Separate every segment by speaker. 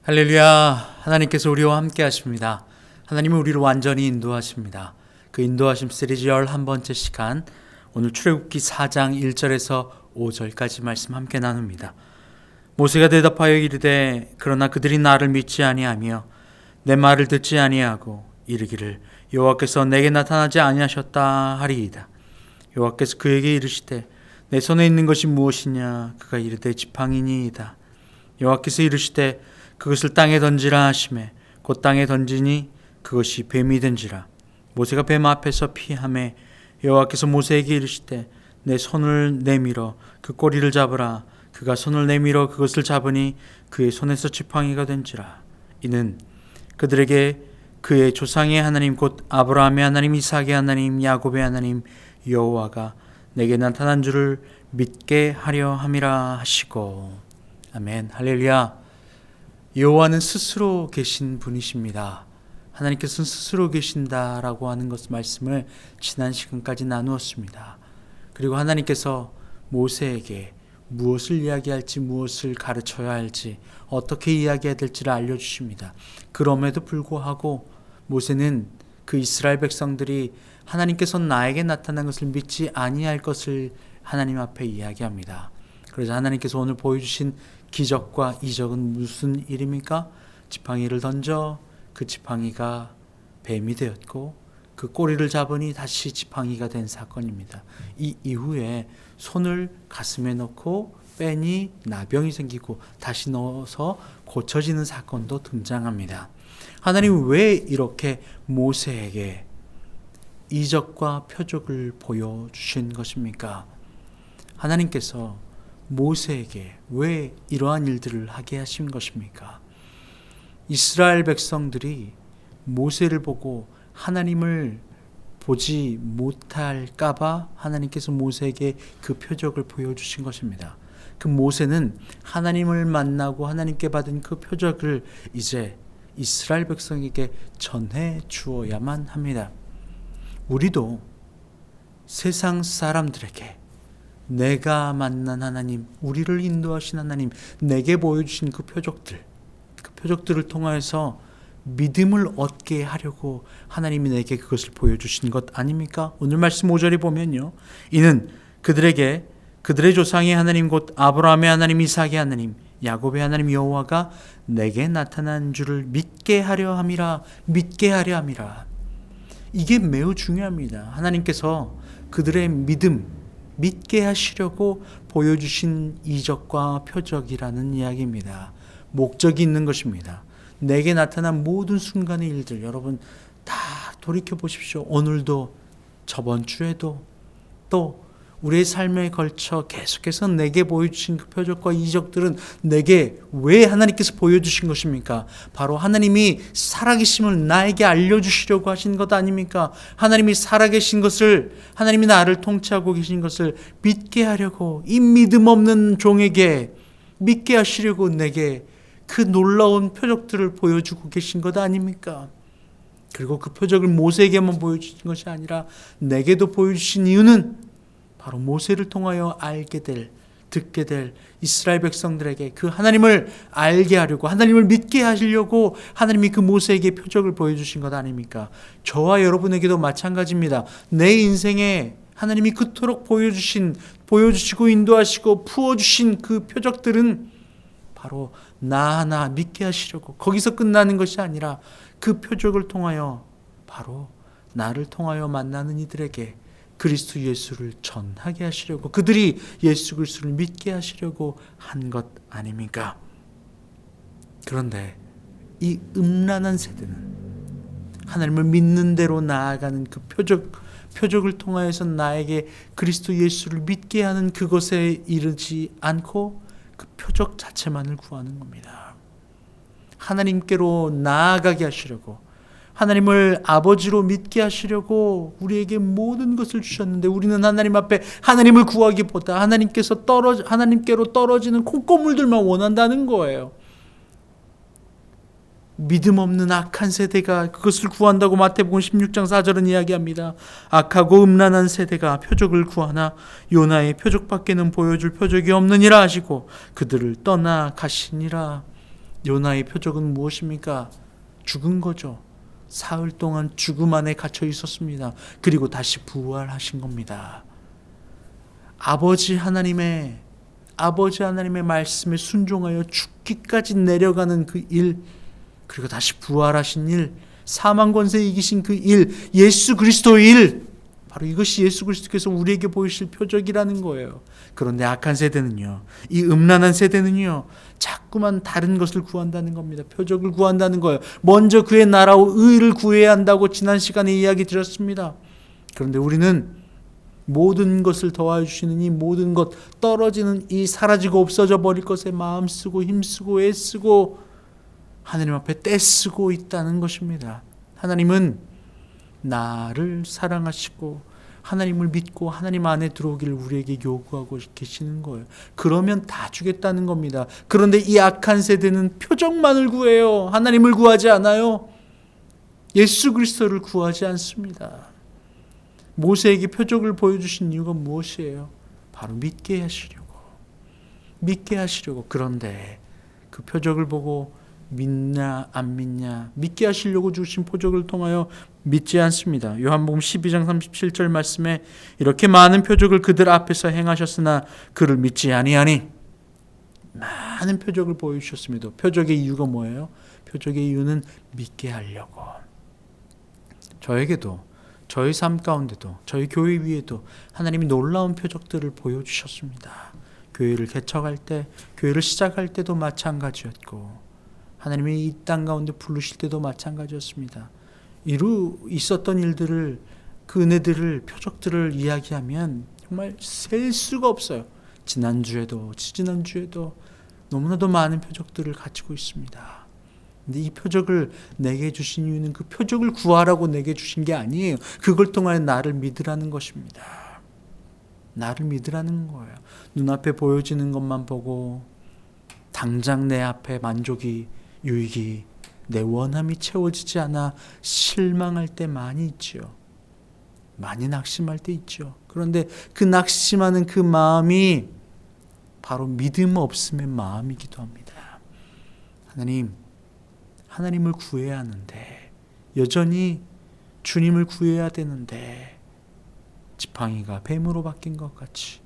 Speaker 1: 할렐루야. 하나님께서 우리와 함께 하십니다. 하나님은 우리를 완전히 인도하십니다. 그 인도하심 시리즈 11번째 시간, 오늘 출애굽기 4장 1절에서 5절까지 말씀 함께 나눕니다. 모세가 대답하여 이르되 그러나 그들이 나를 믿지 아니하며 내 말을 듣지 아니하고 이르기를 여호와께서 내게 나타나지 아니하셨다 하리이다. 여호와께서 그에게 이르시되 내 손에 있는 것이 무엇이냐? 그가 이르되 지팡이니이다. 여호와께서 이르시되 그것을 땅에 던지라 하시매 곧 땅에 던지니 그것이 뱀이 된지라. 모세가 뱀 앞에서 피하매 여호와께서 모세에게 이르시되 내 손을 내밀어 그 꼬리를 잡으라. 그가 손을 내밀어 그것을 잡으니 그의 손에서 지팡이가 된지라. 이는 그들에게 그의 조상의 하나님 곧 아브라함의 하나님, 이삭의 하나님, 야곱의 하나님 여호와가 내게 나타난 줄을 믿게 하려 함이라 하시고. 아멘. 할렐루야. 여호와는 스스로 계신 분이십니다. 하나님께서는 스스로 계신다라고 하는 말씀을 지난 시간까지 나누었습니다. 그리고 하나님께서 모세에게 무엇을 이야기할지, 무엇을 가르쳐야 할지, 어떻게 이야기해야 될지를 알려주십니다. 그럼에도 불구하고 모세는 그 이스라엘 백성들이 하나님께서 나에게 나타난 것을 믿지 아니할 것을 하나님 앞에 이야기합니다. 그래서 하나님께서 오늘 보여주신 기적과 이적은 무슨 일입니까? 지팡이를 던져 그 지팡이가 뱀이 되었고 그 꼬리를 잡으니 다시 지팡이가 된 사건입니다. 이 이후에 손을 가슴에 넣고 빼니 나병이 생기고 다시 넣어서 고쳐지는 사건도 등장합니다. 하나님은 왜 이렇게 모세에게 이적과 표적을 보여주신 것입니까? 하나님께서 모세에게 왜 이러한 일들을 하게 하신 것입니까? 이스라엘 백성들이 모세를 보고 하나님을 보지 못할까봐 하나님께서 모세에게 그 표적을 보여주신 것입니다. 그 모세는 하나님을 만나고 하나님께 받은 그 표적을 이제 이스라엘 백성에게 전해 주어야만 합니다. 우리도 세상 사람들에게 내가 만난 하나님, 우리를 인도하신 하나님, 내게 보여주신 그 표적들을 통하여서 믿음을 얻게 하려고 하나님이 내게 그것을 보여주신 것 아닙니까? 오늘 말씀 5절에 보면요, 이는 그들에게 그들의 조상의 하나님 곧 아브라함의 하나님, 이삭의 하나님, 야곱의 하나님 여호와가 내게 나타난 줄을 믿게 하려 함이라. 믿게 하려 함이라. 이게 매우 중요합니다. 하나님께서 그들의 믿게 하시려고 보여주신 이적과 표적이라는 이야기입니다. 목적이 있는 것입니다. 내게 나타난 모든 순간의 일들, 여러분 다 돌이켜 보십시오. 오늘도, 저번 주에도, 또 우리의 삶에 걸쳐 계속해서 내게 보여주신 그 표적과 이적들은 내게 왜 하나님께서 보여주신 것입니까? 바로 하나님이 살아계심을 나에게 알려주시려고 하신 것 아닙니까? 하나님이 살아계신 것을, 하나님이 나를 통치하고 계신 것을 믿게 하려고, 이 믿음 없는 종에게 믿게 하시려고 내게 그 놀라운 표적들을 보여주고 계신 것 아닙니까? 그리고 그 표적을 모세에게만 보여주신 것이 아니라 내게도 보여주신 이유는 바로 모세를 통하여 알게 될, 듣게 될 이스라엘 백성들에게 그 하나님을 알게 하려고, 하나님을 믿게 하시려고 하나님이 그 모세에게 표적을 보여주신 것 아닙니까? 저와 여러분에게도 마찬가지입니다. 내 인생에 하나님이 그토록 보여주시고 인도하시고 부어주신 그 표적들은 바로 나 하나 믿게 하시려고, 거기서 끝나는 것이 아니라 그 표적을 통하여 바로 나를 통하여 만나는 이들에게 그리스도 예수를 전하게 하시려고, 그들이 예수 그리스도를 믿게 하시려고 한 것 아닙니까? 그런데 이 음란한 세대는 하나님을 믿는 대로 나아가는 그 표적을 통하여서 나에게 그리스도 예수를 믿게 하는 그것에 이르지 않고 그 표적 자체만을 구하는 겁니다. 하나님께로 나아가게 하시려고, 하나님을 아버지로 믿게 하시려고 우리에게 모든 것을 주셨는데 우리는 하나님 앞에 하나님을 구하기보다 하나님께로 떨어지는 콩고물들만 원한다는 거예요. 믿음 없는 악한 세대가 그것을 구한다고 마태복음 16장 4절은 이야기합니다. 악하고 음란한 세대가 표적을 구하나 요나의 표적밖에는 보여줄 표적이 없느니라 하시고 그들을 떠나 가시니라. 요나의 표적은 무엇입니까? 죽은 거죠. 사흘 동안 죽음 안에 갇혀 있었습니다. 그리고 다시 부활하신 겁니다. 아버지 하나님의 말씀에 순종하여 죽기까지 내려가는 그 일, 그리고 다시 부활하신 일, 사망 권세 이기신 그 일, 예수 그리스도의 일, 바로 이것이 예수 그리스도께서 우리에게 보이실 표적이라는 거예요. 그런데 악한 세대는요, 이 음란한 세대는요, 자꾸만 다른 것을 구한다는 겁니다. 표적을 구한다는 거예요. 먼저 그의 나라와 의를 구해야 한다고 지난 시간에 이야기 드렸습니다. 그런데 우리는 모든 것을 더하여 주시는 이 모든 것, 떨어지는 이 사라지고 없어져 버릴 것에 마음 쓰고 힘쓰고 애쓰고 하나님 앞에 떼쓰고 있다는 것입니다. 하나님은 나를 사랑하시고 하나님을 믿고 하나님 안에 들어오기를 우리에게 요구하고 계시는 거예요. 그러면 다 주겠다는 겁니다. 그런데 이 악한 세대는 표적만을 구해요. 하나님을 구하지 않아요. 예수 그리스도를 구하지 않습니다. 모세에게 표적을 보여주신 이유가 무엇이에요? 바로 믿게 하시려고. 그런데 그 표적을 보고 믿냐 안 믿냐, 믿게 하시려고 주신 표적을 통하여 믿지 않습니다. 요한복음 12장 37절 말씀에 이렇게 많은 표적을 그들 앞에서 행하셨으나 그를 믿지 아니하니, 많은 표적을 보여주셨음에도 표적의 이유가 뭐예요? 표적의 이유는 믿게 하려고. 저에게도, 저희 삶 가운데도, 저희 교회 위에도 하나님이 놀라운 표적들을 보여주셨습니다. 교회를 개척할 때, 교회를 시작할 때도 마찬가지였고, 하나님이 이 땅 가운데 부르실 때도 마찬가지였습니다. 있었던 일들을, 그 은혜들을, 표적들을 이야기하면 정말 셀 수가 없어요. 지난주에도 지지난주에도 너무나도 많은 표적들을 가지고 있습니다. 근데 이 표적을 내게 주신 이유는 그 표적을 구하라고 내게 주신 게 아니에요. 그걸 통하여 나를 믿으라는 것입니다. 나를 믿으라는 거예요. 눈앞에 보여지는 것만 보고 당장 내 앞에 만족이, 유익이, 내 원함이 채워지지 않아 실망할 때 많이 있죠. 많이 낙심할 때 있죠. 그런데 그 낙심하는 그 마음이 바로 믿음 없음의 마음이기도 합니다. 하나님을 구해야 하는데, 여전히 주님을 구해야 되는데 지팡이가 뱀으로 바뀐 것 같이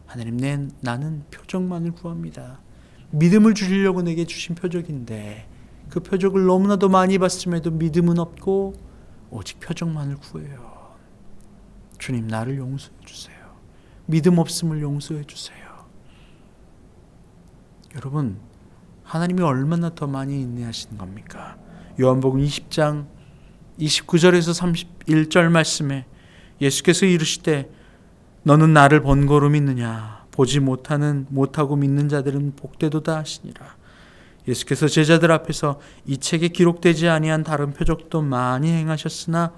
Speaker 1: 하나님, 나는 표적만을 구합니다. 믿음을 주시려고 내게 주신 표적인데 그 표적을 너무나도 많이 봤음에도 믿음은 없고 오직 표적만을 구해요. 주님, 나를 용서해 주세요. 믿음 없음을 용서해 주세요. 여러분, 하나님이 얼마나 더 많이 인내하시는 겁니까? 요한복음 20장 29절에서 31절 말씀에 예수께서 이르시되 너는 나를 번거로 믿느냐? 보지 못하고 믿는 자들은 복되도다 하시니라. 예수께서 제자들 앞에서 이 책에 기록되지 아니한 다른 표적도 많이 행하셨으나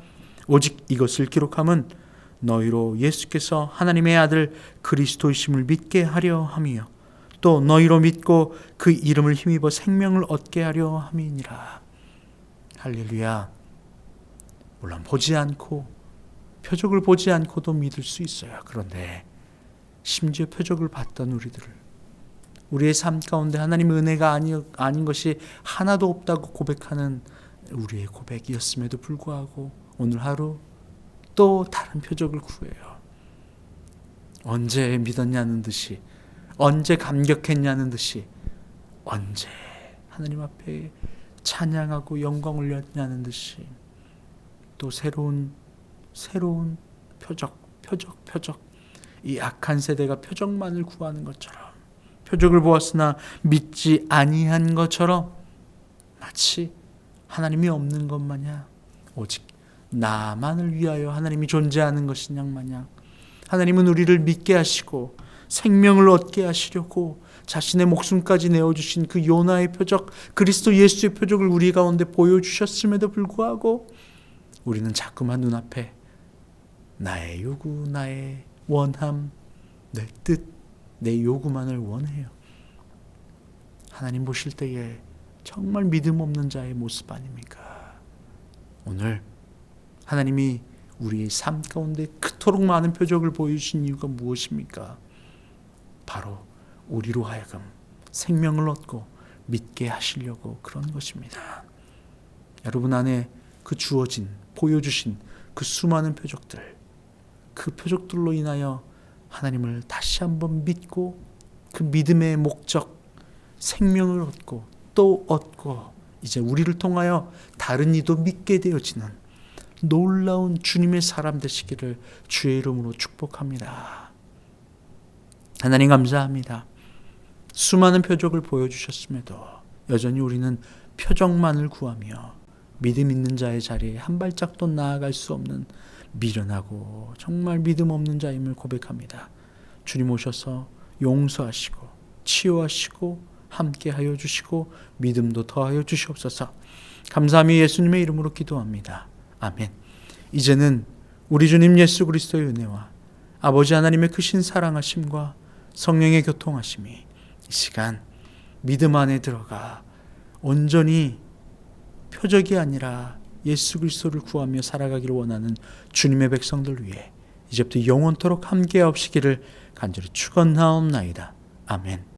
Speaker 1: 오직 이것을 기록함은 너희로 예수께서 하나님의 아들 그리스도이심을 믿게 하려 함이요 또 너희로 믿고 그 이름을 힘입어 생명을 얻게 하려 함이니라. 할렐루야. 물론 표적을 보지 않고도 믿을 수 있어요. 그런데 심지어 표적을 봤던 우리의 삶 가운데 하나님의 은혜가 아닌 것이 하나도 없다고 고백하는 우리의 고백이었음에도 불구하고 오늘 하루 또 다른 표적을 구해요. 언제 믿었냐는 듯이, 언제 감격했냐는 듯이, 언제 하나님 앞에 찬양하고 영광 올렸냐는 듯이 또 새로운 표적. 이 악한 세대가 표적만을 구하는 것처럼, 표적을 보았으나 믿지 아니한 것처럼, 마치 하나님이 없는 것 마냥, 오직 나만을 위하여 하나님이 존재하는 것인 양 마냥 하나님은 우리를 믿게 하시고 생명을 얻게 하시려고 자신의 목숨까지 내어주신 그 요나의 표적, 그리스도 예수의 표적을 우리 가운데 보여주셨음에도 불구하고 우리는 자꾸만 눈앞에 나의 요구, 나의 원함, 내 뜻, 내 요구만을 원해요. 하나님 보실 때에 정말 믿음 없는 자의 모습 아닙니까? 오늘 하나님이 우리의 삶 가운데 그토록 많은 표적을 보여주신 이유가 무엇입니까? 바로 우리로 하여금 생명을 얻고 믿게 하시려고 그런 것입니다. 여러분 안에 그 주어진, 보여주신 그 수많은 표적들, 그 표적들로 인하여 하나님을 다시 한번 믿고 그 믿음의 목적, 생명을 얻고 또 얻고 이제 우리를 통하여 다른 이도 믿게 되어지는 놀라운 주님의 사람 되시기를 주의 이름으로 축복합니다. 하나님 감사합니다. 수많은 표적을 보여주셨음에도 여전히 우리는 표적만을 구하며 믿음 있는 자의 자리에 한 발짝도 나아갈 수 없는 미련하고 정말 믿음 없는 자임을 고백합니다. 주님 오셔서 용서하시고 치유하시고 함께하여 주시고 믿음도 더하여 주시옵소서. 감사함이 예수님의 이름으로 기도합니다. 아멘. 이제는 우리 주님 예수 그리스도의 은혜와 아버지 하나님의 크신 사랑하심과 성령의 교통하심이 이 시간 믿음 안에 들어가 온전히 표적이 아니라 예수 그리스도를 구하며 살아가기를 원하는 주님의 백성들 위해 이제부터 영원토록 함께하옵시기를 간절히 축원하옵나이다. 아멘.